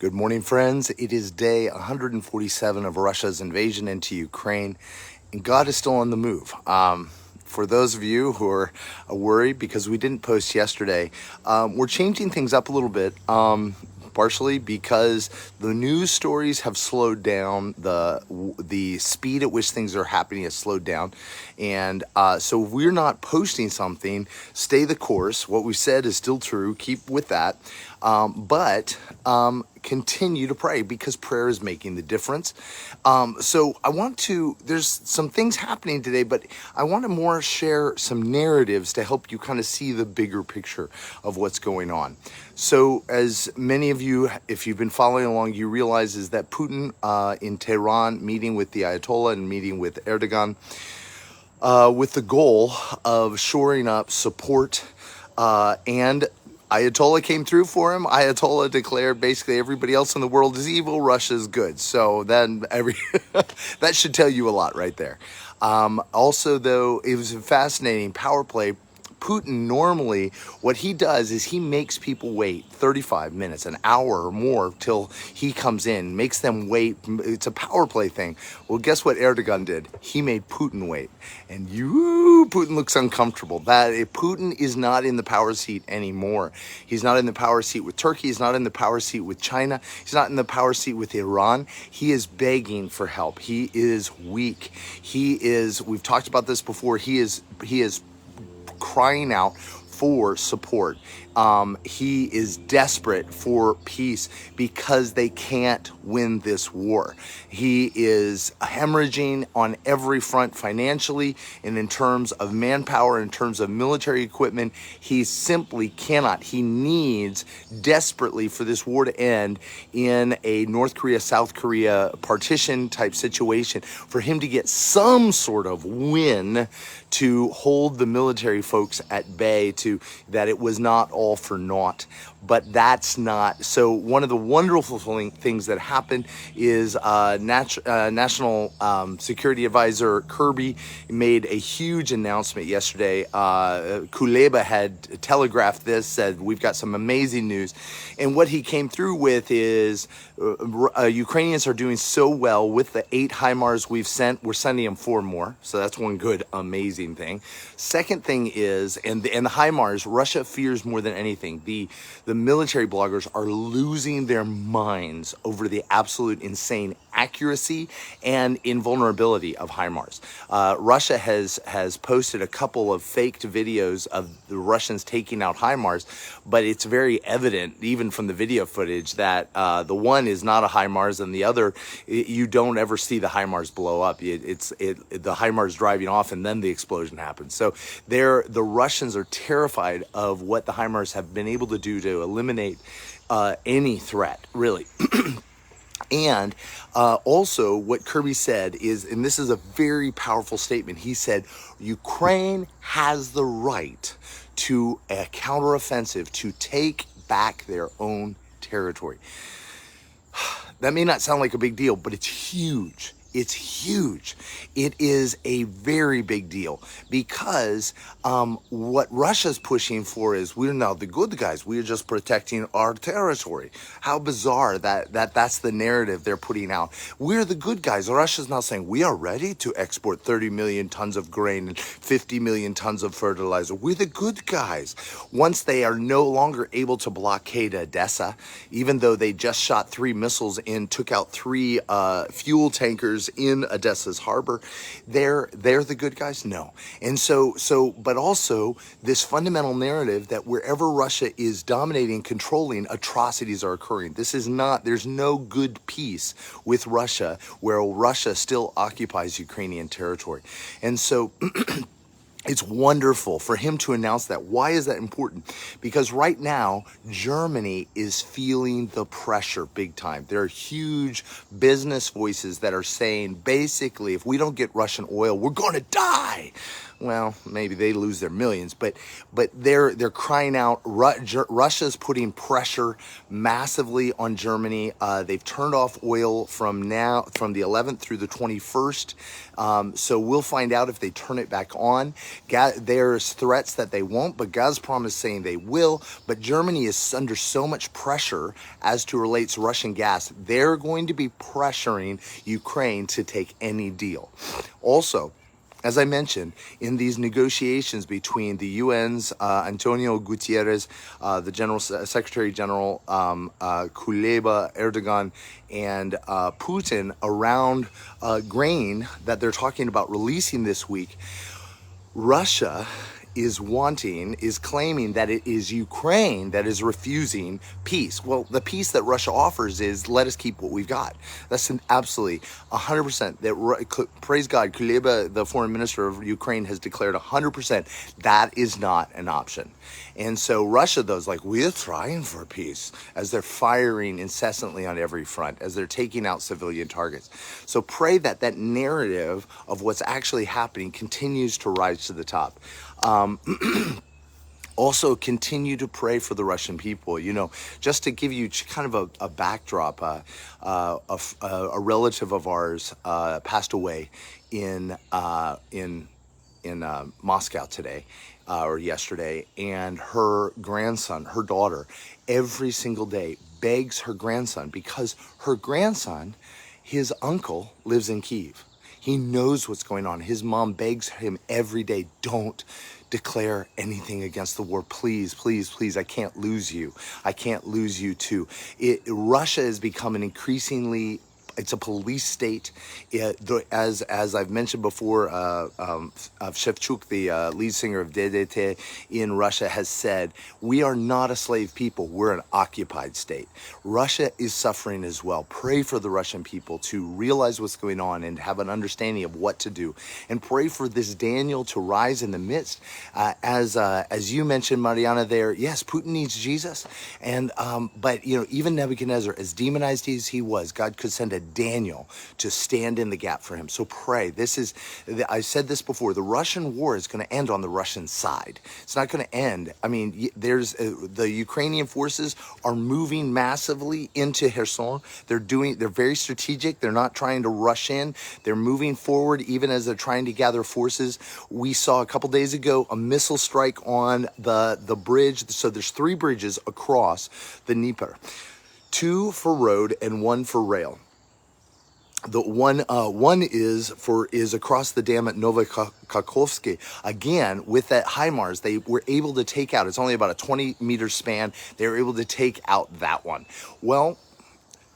Good morning, friends. It is day 147 of Russia's invasion into Ukraine, and God is still on the move. For those of you who are worried because we didn't post yesterday, we're changing things up a little bit. Partially because the news stories have slowed down, the speed at which things are happening has slowed down, and so if we're not posting something, stay the course. What we said is still true. Keep with that, but continue to pray because prayer is making the difference. So there's some things happening today, but I want to more share some narratives to help you kind of see the bigger picture of what's going on. So as many of you, if you've been following along, you realize is that Putin in Tehran meeting with the Ayatollah and meeting with Erdogan with the goal of shoring up support and Ayatollah came through for him. Ayatollah declared basically everybody else in the world is evil, Russia's good. So then that should tell you a lot right there. Also, though, it was a fascinating power play. Putin normally, what he does is he makes people wait 35 minutes, an hour or more till he comes in, makes them wait. It's a power play thing. Well, guess what Erdogan did? He made Putin wait. And Putin looks uncomfortable. Putin is not in the power seat anymore. He's not in the power seat with Turkey. He's not in the power seat with China. He's not in the power seat with Iran. He is begging for help. He is weak. We've talked about this before. He is crying out for support. He is desperate for peace because they can't win this war. He is hemorrhaging on every front financially and in terms of manpower, in terms of military equipment. He simply cannot. He needs desperately for this war to end in a North Korea, South Korea partition type situation for him to get some sort of win to hold the military folks at bay, to that it was not all for naught. But that's not. So one of the wonderful things that happened is National Security Advisor Kirby made a huge announcement yesterday. Kuleba had telegraphed this, said we've got some amazing news. And what he came through with is Ukrainians are doing so well with the 8 HIMARS we've sent. We're sending them 4 more. So that's one good, amazing thing. Second thing is, and the HIMARS, Russia fears more than anything. The military bloggers are losing their minds over the absolute insane accuracy and invulnerability of HIMARS. Russia has posted a couple of faked videos of the Russians taking out HIMARS, but it's very evident, even from the video footage, that the one is not a HIMARS and the other, you don't ever see the HIMARS blow up. The HIMARS driving off and then the explosion happens. So the Russians are terrified of what the HIMARS have been able to do to eliminate any threat, really. And also what Kirby said is, and this is a very powerful statement, he said, Ukraine has the right to a counteroffensive to take back their own territory. That may not sound like a big deal, but it's huge. It's huge. It is a very big deal because what Russia's pushing for is we're now the good guys. We're just protecting our territory. How bizarre that's the narrative they're putting out. We're the good guys. Russia's now saying we are ready to export 30 million tons of grain and 50 million tons of fertilizer. We're the good guys. Once they are no longer able to blockade Odessa, even though they just shot 3 missiles and took out 3 fuel tankers in Odessa's harbor, they're the good guys? No. And but also this fundamental narrative that wherever Russia is dominating, controlling, atrocities are occurring. There's no good peace with Russia where Russia still occupies Ukrainian territory. And so it's wonderful for him to announce that. Why is that important? Because right now, Germany is feeling the pressure big time. There are huge business voices that are saying, basically, if we don't get Russian oil, we're going to die. well, maybe they lose their millions, but they're crying out. Russia's putting pressure massively on Germany. They've turned off oil from the 11th through the 21st. So we'll find out if they turn it back on. There's threats that they won't, but Gazprom is saying they will. But Germany is under so much pressure as to relates Russian gas. They're going to be pressuring Ukraine to take any deal. Also, as I mentioned, in these negotiations between the UN's Antonio Guterres, the Secretary General, Kuleba, Erdogan, and Putin around grain that they're talking about releasing this week, Russia is claiming that it is Ukraine that is refusing peace. Well, the peace that Russia offers is, let us keep what we've got. That's absolutely 100%. Praise God, Kuleba, the foreign minister of Ukraine, has declared 100% that is not an option. And so Russia, though, is like, we're trying for peace, as they're firing incessantly on every front, as they're taking out civilian targets. So pray that that narrative of what's actually happening continues to rise to the top. Also, continue to pray for the Russian people. You know, just to give you kind of a backdrop, a relative of ours passed away in Moscow today or yesterday, and her grandson, her daughter, every single day begs her grandson, because her grandson, his uncle, lives in Kyiv. He knows what's going on. His mom begs him every day, don't declare anything against the war. Please, please, please. I can't lose you. I can't lose you too. Russia has become an increasingly, it's a police state. As I've mentioned before, Shevchuk, the lead singer of DDT in Russia, has said, we are not a slave people. We're an occupied state. Russia is suffering as well. Pray for the Russian people to realize what's going on and have an understanding of what to do. And pray for this Daniel to rise in the midst. As you mentioned, Mariana, there, yes, Putin needs Jesus. But, you know, even Nebuchadnezzar, as demonized as he was, God could send a Daniel to stand in the gap for him. So pray. I said this before, the Russian war is going to end on the Russian side. It's not going to end. I mean, the Ukrainian forces are moving massively into Kherson. They're very strategic. They're not trying to rush in. They're moving forward even as they're trying to gather forces. We saw a couple days ago a missile strike on the bridge. So there's 3 bridges across the Dnieper, 2 for road and 1 for rail. The one is across the dam at Novokakhovsky. Again, with that HIMARS, they were able to take out, it's only about a 20-meter span, they were able to take out that one. Well,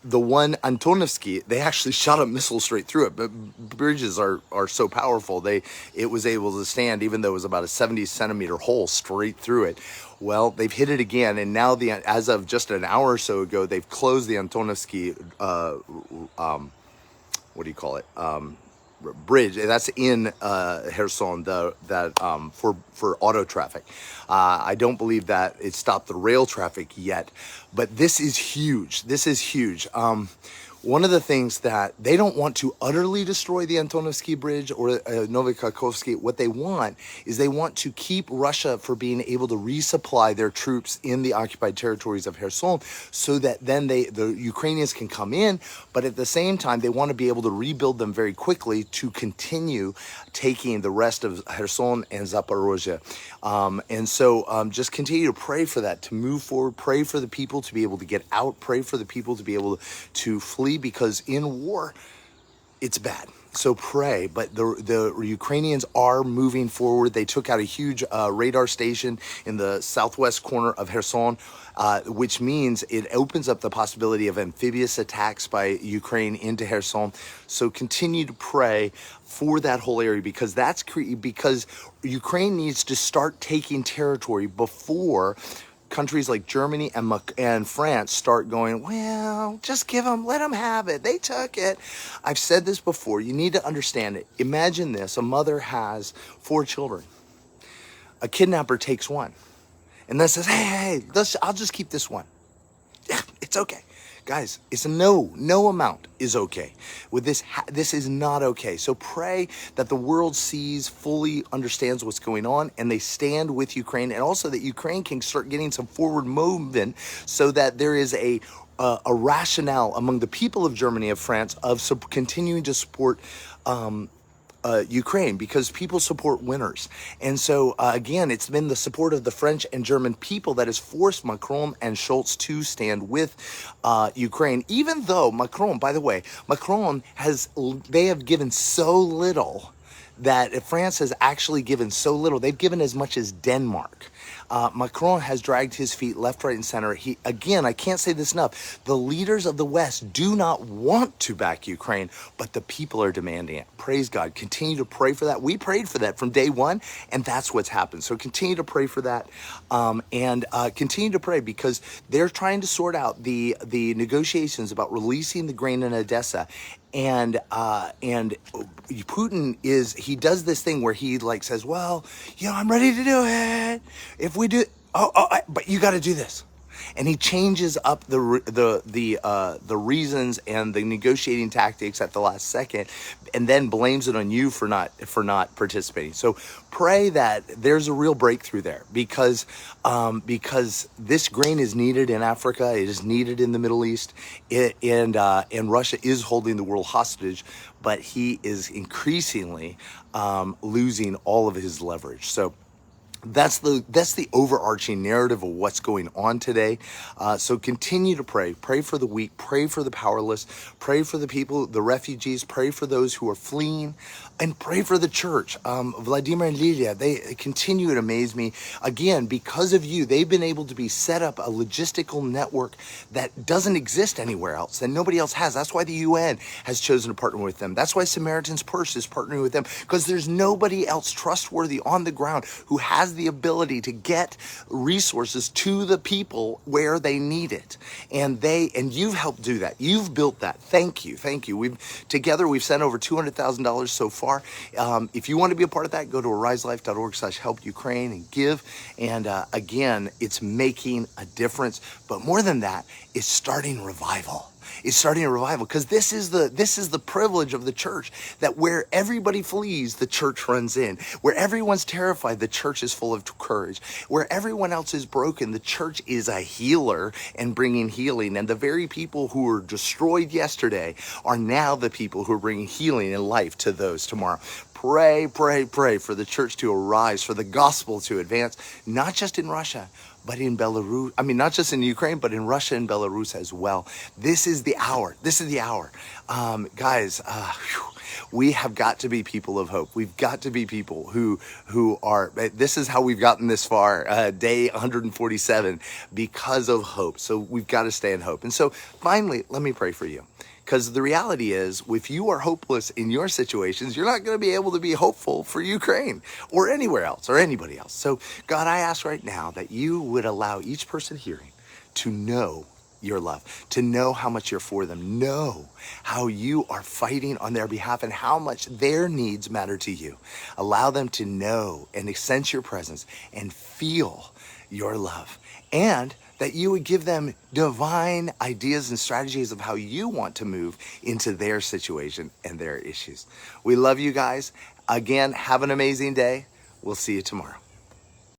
the one Antonovsky, they actually shot a missile straight through it, but bridges are so powerful, it was able to stand, even though it was about a 70-centimeter hole straight through it. Well, they've hit it again, and now as of just an hour or so ago, they've closed the Antonovsky bridge. That's in Kherson, for auto traffic. I don't believe that it stopped the rail traffic yet, but this is huge. This is huge. One of the things that they don't want to utterly destroy the Antonovsky Bridge or Novokakhovsky. What they want is they want to keep Russia for being able to resupply their troops in the occupied territories of Kherson, so that then the Ukrainians can come in, but at the same time they want to be able to rebuild them very quickly to continue taking the rest of Kherson and Zaporozhye. And so just continue to pray for that, to move forward, pray for the people to be able to get out, pray for the people to be able to flee, because in war, it's bad. So pray, but the Ukrainians are moving forward. They took out a huge radar station in the southwest corner of Kherson, which means it opens up the possibility of amphibious attacks by Ukraine into Kherson. So continue to pray for that whole area, because because Ukraine needs to start taking territory before countries like Germany and France start going, well, just let them have it. They took it. I've said this before. You need to understand it. Imagine this. A mother has 4 children. A kidnapper takes one and then says, hey, I'll just keep this one. It's okay. Guys, it's no amount is okay. With this, this is not okay. So pray that the world sees, fully understands what's going on, and they stand with Ukraine, and also that Ukraine can start getting some forward movement so that there is a rationale among the people of Germany, of France, of continuing to support Ukraine, because people support winners. And so, again, it's been the support of the French and German people that has forced Macron and Scholz to stand with Ukraine, even though Macron, by the way, they have given so little that France has actually given so little. They've given as much as Denmark. Macron has dragged his feet left, right, and center. Again, I can't say this enough. The leaders of the West do not want to back Ukraine, but the people are demanding it. Praise God. Continue to pray for that. We prayed for that from day one, and that's what's happened. So continue to pray for that, and continue to pray, because they're trying to sort out the negotiations about releasing the grain in Odessa. And Putin he does this thing where he says, well, I'm ready to do it. If we do, but you got to do this. And he changes up the reasons and the negotiating tactics at the last second, and then blames it on you for not participating. So pray that there's a real breakthrough there, because this grain is needed in Africa. It is needed in the Middle East, and Russia is holding the world hostage, but he is increasingly losing all of his leverage. So that's the overarching narrative of what's going on today. So continue to pray. Pray for the weak. Pray for the powerless. Pray for the people, the refugees. Pray for those who are fleeing, and pray for the church. Vladimir and Lilia, they continue to amaze me. Again, because of you, they've been able to be set up a logistical network that doesn't exist anywhere else, that nobody else has. That's why the UN has chosen to partner with them. That's why Samaritan's Purse is partnering with them, because there's nobody else trustworthy on the ground who has the ability to get resources to the people where they need it. And you've helped do that. You've built that. Thank you. We've sent over $200,000 so far. If you want to be a part of that, go to ariselife.org/help Ukraine and give. And again, it's making a difference. But more than that, it's starting revival. It's starting a revival, because this is the privilege of the church, that where everybody flees, the church runs in. Where everyone's terrified, the church is full of courage. Where everyone else is broken, the church is a healer and bringing healing. And the very people who were destroyed yesterday are now the people who are bringing healing and life to those tomorrow. Pray for the church to arise, for the gospel to advance, not just in Russia, but in Belarus. I mean, not just in Ukraine, but in Russia and Belarus as well. This is the hour. Guys, we have got to be people of hope. We've got to be people who are, this is how we've gotten this far, day 147, because of hope. So we've got to stay in hope. And so finally, let me pray for you. Because the reality is, if you are hopeless in your situations, you're not going to be able to be hopeful for Ukraine or anywhere else or anybody else. So God, I ask right now that you would allow each person hearing to know your love, to know how much you're for them, know how you are fighting on their behalf and how much their needs matter to you. Allow them to know and sense your presence and feel your love, and that you would give them divine ideas and strategies of how you want to move into their situation and their issues. We love you guys. Again, have an amazing day. We'll see you tomorrow.